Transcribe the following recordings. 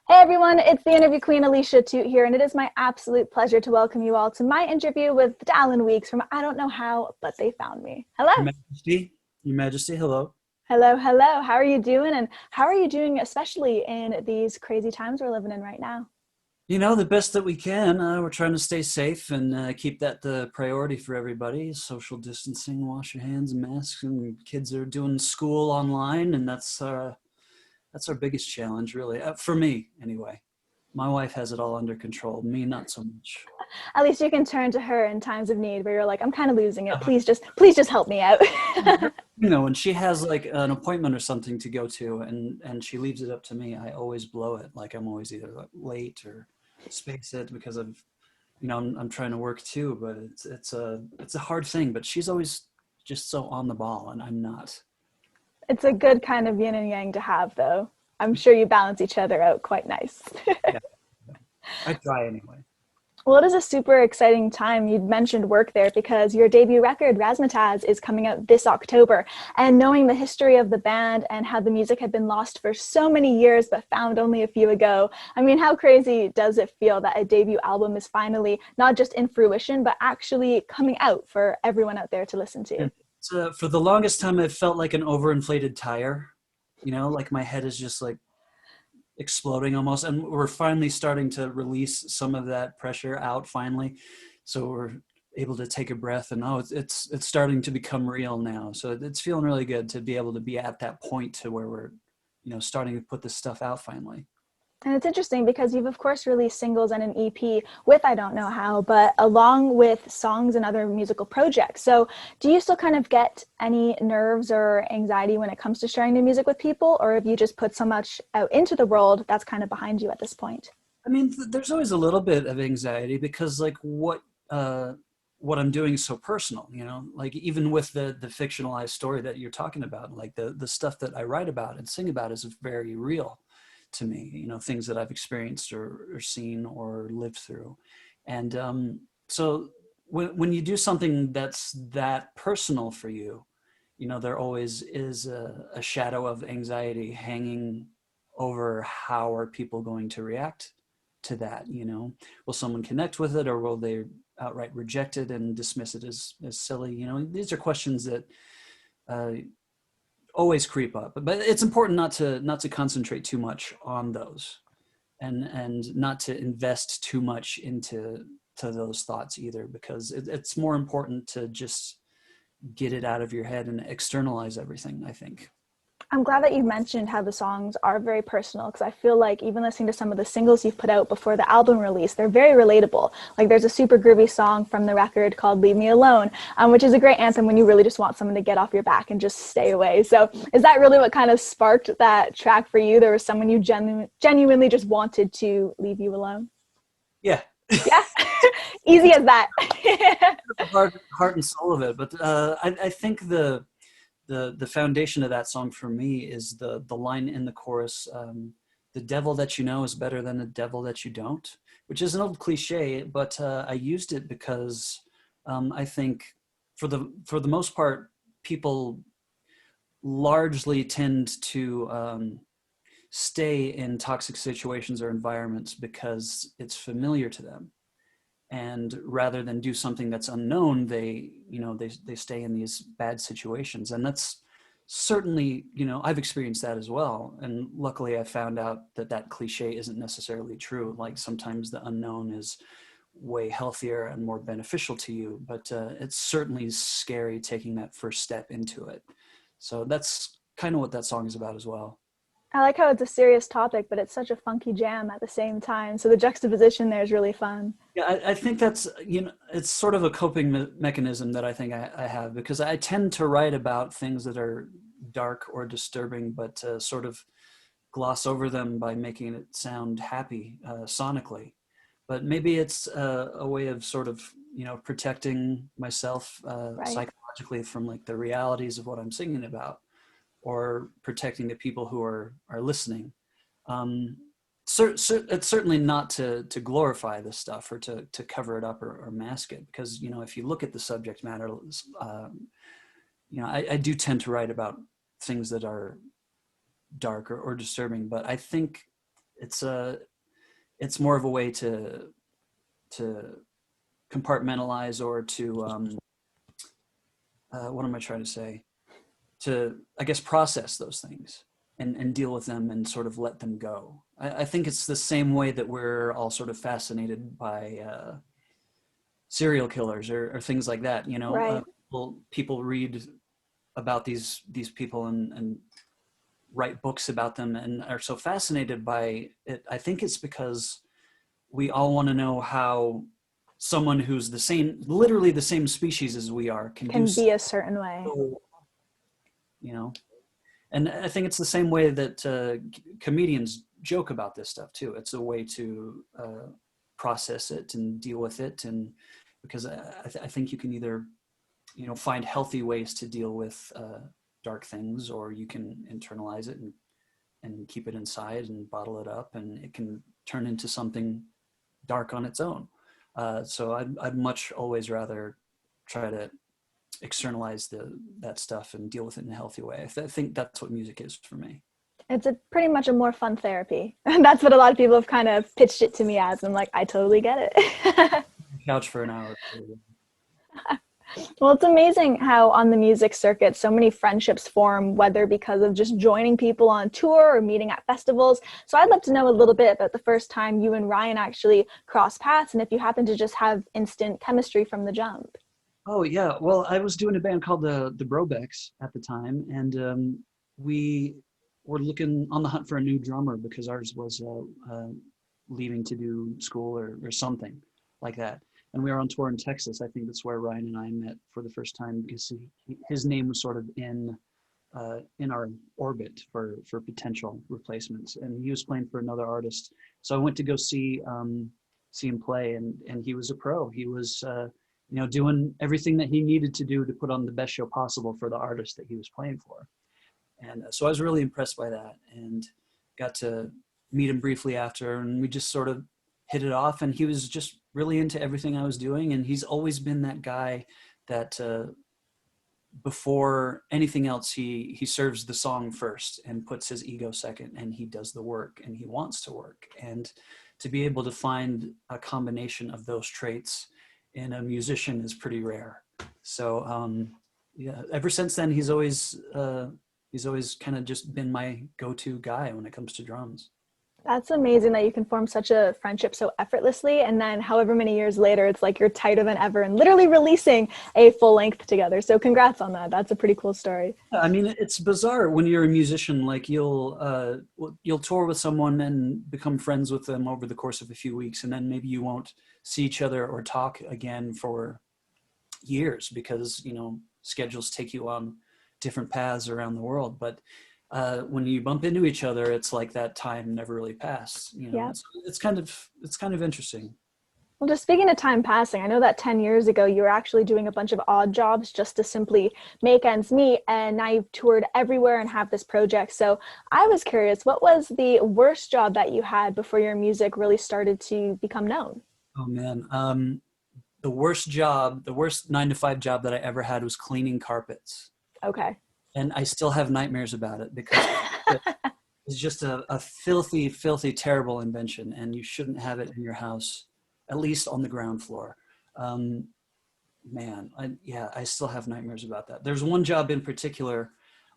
Hey everyone, it's the interview queen Alicia Atout here, and it is my absolute pleasure to welcome you all to my interview with Dallin Weeks from I Don't Know How, but They Found Me. Hello. Your Majesty, hello. Hello, hello. How are you doing? And how are you doing, especially in these crazy times we're living in right now? You know, the best that we can. We're trying to stay safe and keep that the priority for everybody. Social distancing, wash your hands, masks, and kids are doing school online, and that's our biggest challenge, really, for me anyway. My wife has it all under control. Me, not so much. At least you can turn to her in times of need where you're like, I'm kind of losing it. Please just help me out. You know, when she has like an appointment or something to go to, and she leaves it up to me, I always blow it. Like I'm always either like late or space it because of I'm trying to work too, but it's a hard thing. But she's always just so on the ball, and I'm not. It's a good kind of yin and yang to have, though. I'm sure you balance each other out quite nice. Yeah, I try anyway. Well, it is a super exciting time. You'd mentioned work there because your debut record, Razzmatazz, is coming out this October. And knowing the history of the band and how the music had been lost for so many years but found only a few ago, I mean, how crazy does it feel that a debut album is finally not just in fruition, but actually coming out for everyone out there to listen to? So for the longest time, I felt like an overinflated tire. You know, like my head is just like exploding almost, and we're finally starting to release some of that pressure out finally, so we're able to take a breath and it's starting to become real now, so it's feeling really good to be able to be at that point to where we're starting to put this stuff out finally. And it's interesting because you've, of course, released singles and an EP with I Don't Know How, but along with songs and other musical projects. So do you still kind of get any nerves or anxiety when it comes to sharing new music with people? Or have you just put so much out into the world that's kind of behind you at this point? I mean, there's always a little bit of anxiety because like what I'm doing is so personal, like even with the fictionalized story that you're talking about, like the stuff that I write about and sing about is very real to me, things that I've experienced or seen or lived through. And so when you do something that's that personal for you, there always is a shadow of anxiety hanging over how are people going to react to that. Will someone connect with it, or will they outright reject it and dismiss it as silly? These are questions that uh, always creep up, but it's important not to concentrate too much on those, and not to invest too much into those thoughts either, because it's more important to just get it out of your head and externalize everything, I think. I'm glad that you mentioned how the songs are very personal, because I feel like even listening to some of the singles you've put out before the album release, they're very relatable. Like there's a super groovy song from the record called Leave Me Alone, which is a great anthem when you really just want someone to get off your back and just stay away. So is that really what kind of sparked that track for you? There was someone you genuinely just wanted to leave you alone? Yeah. Yeah, easy as that. heart and soul of it, but I think the foundation of that song for me is the line in the chorus, the devil that you know is better than the devil that you don't, which is an old cliche, but I used it because I think for the most part, people largely tend to stay in toxic situations or environments because it's familiar to them, and rather than do something that's unknown, they stay in these bad situations. And that's certainly, I've experienced that as well, and luckily I found out that cliche isn't necessarily true. Like sometimes the unknown is way healthier and more beneficial to you, but it's certainly scary taking that first step into it. So that's kind of what that song is about as well. I like how it's a serious topic, but it's such a funky jam at the same time. So the juxtaposition there is really fun. Yeah, I think that's, it's sort of a coping mechanism that I think I have, because I tend to write about things that are dark or disturbing, but sort of gloss over them by making it sound happy sonically. But maybe it's a way of sort of, protecting myself Right. psychologically from like the realities of what I'm singing about, or protecting the people who are listening. Um, it's certainly not to glorify this stuff or to cover it up or mask it, because if you look at the subject matter, I do tend to write about things that are dark or disturbing, but I think it's more of a way to compartmentalize, or to what am I trying to say? To, I guess, process those things and deal with them and sort of let them go. I think it's the same way that we're all sort of fascinated by serial killers or things like that. You know, Right. people read about these people and write books about them and are so fascinated by it. I think it's because we all want to know how someone who's literally the same species as we are, can do Can be a certain way. so, you know. And I think it's the same way that comedians joke about this stuff too. It's a way to process it and deal with it, and because I think you can either, you know, find healthy ways to deal with dark things, or you can internalize it and keep it inside and bottle it up, and it can turn into something dark on its own. So I'd much always rather try to externalize that stuff and deal with it in a healthy way. I think that's what music is for me. It's pretty much a more fun therapy. And that's what a lot of people have kind of pitched it to me as. I'm like, I totally get it. Couch for an hour. Well, it's amazing how on the music circuit, so many friendships form, whether because of just joining people on tour or meeting at festivals. So I'd love to know a little bit about the first time you and Ryan actually crossed paths, and if you happen to just have instant chemistry from the jump. Oh yeah, well, I was doing a band called the Brobecks at the time, and we were looking on the hunt for a new drummer because ours was leaving to do school or something like that. And we were on tour in Texas. I think that's where Ryan and I met for the first time, because his name was sort of in our orbit for potential replacements. And he was playing for another artist. So I went to go see him play, and he was a pro. He was you know, doing everything that he needed to do to put on the best show possible for the artist that he was playing for. And so I was really impressed by that, and got to meet him briefly after, and we just sort of hit it off, and he was just really into everything I was doing. And he's always been that guy that before anything else, he serves the song first and puts his ego second, and he does the work, and he wants to work. And to be able to find a combination of those traits in a musician is pretty rare. So yeah, ever since then, he's always kind of just been my go-to guy when it comes to drums. That's amazing that you can form such a friendship so effortlessly, and then however many years later, it's like you're tighter than ever and literally releasing a full length together. So congrats on that. That's a pretty cool story. I mean, it's bizarre when you're a musician. Like you'll tour with someone and become friends with them over the course of a few weeks, and then maybe you won't see each other or talk again for years because, you know, schedules take you on different paths around the world. But when you bump into each other, it's like that time never really passed. You know, Yeah. it's kind of interesting. Well, just speaking of time passing, I know that 10 years ago, you were actually doing a bunch of odd jobs just to simply make ends meet. And now you've toured everywhere and have this project. So I was curious, what was the worst job that you had before your music really started to become known? Oh man. The worst 9-to-5 job that I ever had was cleaning carpets. Okay. And I still have nightmares about it because it's just a filthy, filthy, terrible invention, and you shouldn't have it in your house, at least on the ground floor. Man, I still have nightmares about that. There's one job in particular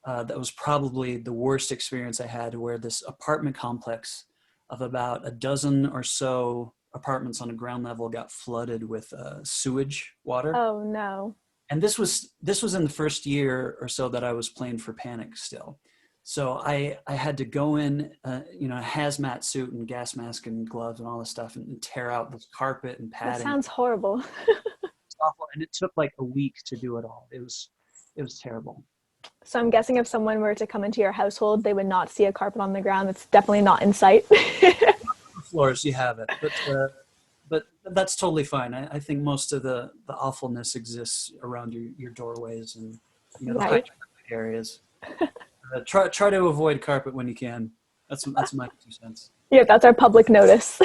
that was probably the worst experience I had, where this apartment complex of about a dozen or so apartments on a ground level got flooded with sewage water. Oh, no. And this was in the first year or so that I was playing for Panic still. So I had to go in, you know, a hazmat suit and gas mask and gloves and all this stuff, and tear out this carpet and That padding. sounds horrible. It's awful, and it took like a week to do it all. It was terrible. So I'm guessing if someone were to come into your household, they would not see a carpet on the ground. It's definitely not in sight. Floors, you have it, but that's totally fine. I think most of the awfulness exists around your doorways and, you know, the high Right. traffic areas. Try to avoid carpet when you can. That's my 2 cents. Yeah, that's our public notice.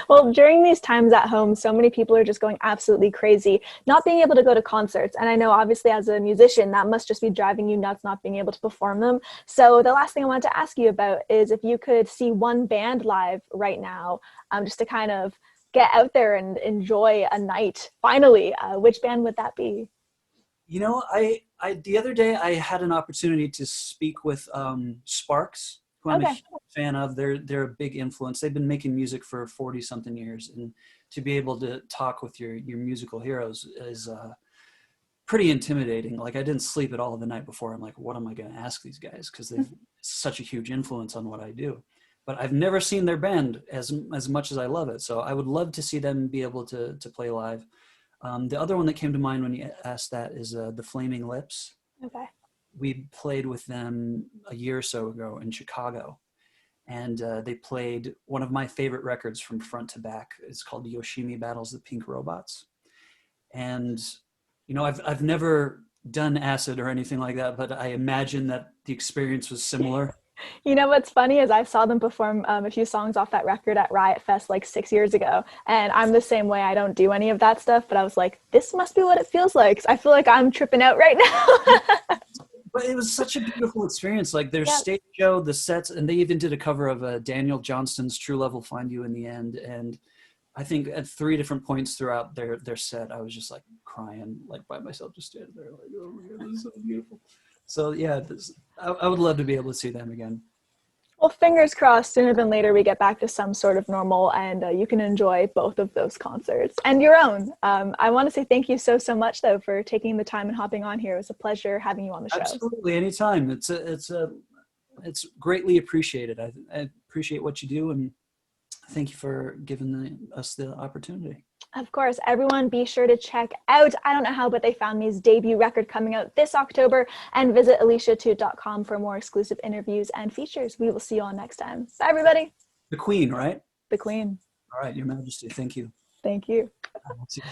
Well, during these times at home, so many people are just going absolutely crazy, not being able to go to concerts. And I know, obviously, as a musician, that must just be driving you nuts not being able to perform them. So, the last thing I wanted to ask you about is if you could see one band live right now, just to kind of get out there and enjoy a night, finally, which band would that be? You know, the other day I had an opportunity to speak with Sparks, who I'm a Okay. huge fan of. They're a big influence. They've been making music for 40 something years, and to be able to talk with your musical heroes is pretty intimidating. Like I didn't sleep at all the night before. I'm like, what am I going to ask these guys? Because they've such a huge influence on what I do. But I've never seen their band as much as I love it. So I would love to see them be able to play live. The other one that came to mind when you asked that is the Flaming Lips. Okay. We played with them a year or so ago in Chicago, and they played one of my favorite records from front to back. It's called Yoshimi Battles the Pink Robots. And you know, I've never done acid or anything like that, but I imagine that the experience was similar. You know what's funny is I saw them perform a few songs off that record at Riot Fest like 6 years ago, and I'm the same way. I don't do any of that stuff, but I was like, this must be what it feels like. I feel like I'm tripping out right now. But it was such a beautiful experience. Like their Yeah. stage show, the sets, and they even did a cover of Daniel Johnston's "True Love Will Find You in the End." And I think at three different points throughout their set, I was just like crying, like by myself, just standing there, like, oh my god, this is so beautiful. So yeah, I would love to be able to see them again. Well, fingers crossed, sooner than later we get back to some sort of normal and you can enjoy both of those concerts and your own. I want to say thank you so much, though, for taking the time and hopping on here. It was a pleasure having you on the show. Absolutely, anytime. It's greatly appreciated. I appreciate what you do, and thank you for giving us the opportunity. Of course, everyone be sure to check out I Don't Know How, But They Found Me's debut record coming out this October, and visit AliciaAtout.com for more exclusive interviews and features. We will see you all next time. Bye, everybody. The Queen, right? The Queen. All right, Your Majesty, thank you. Thank you. I'll see you.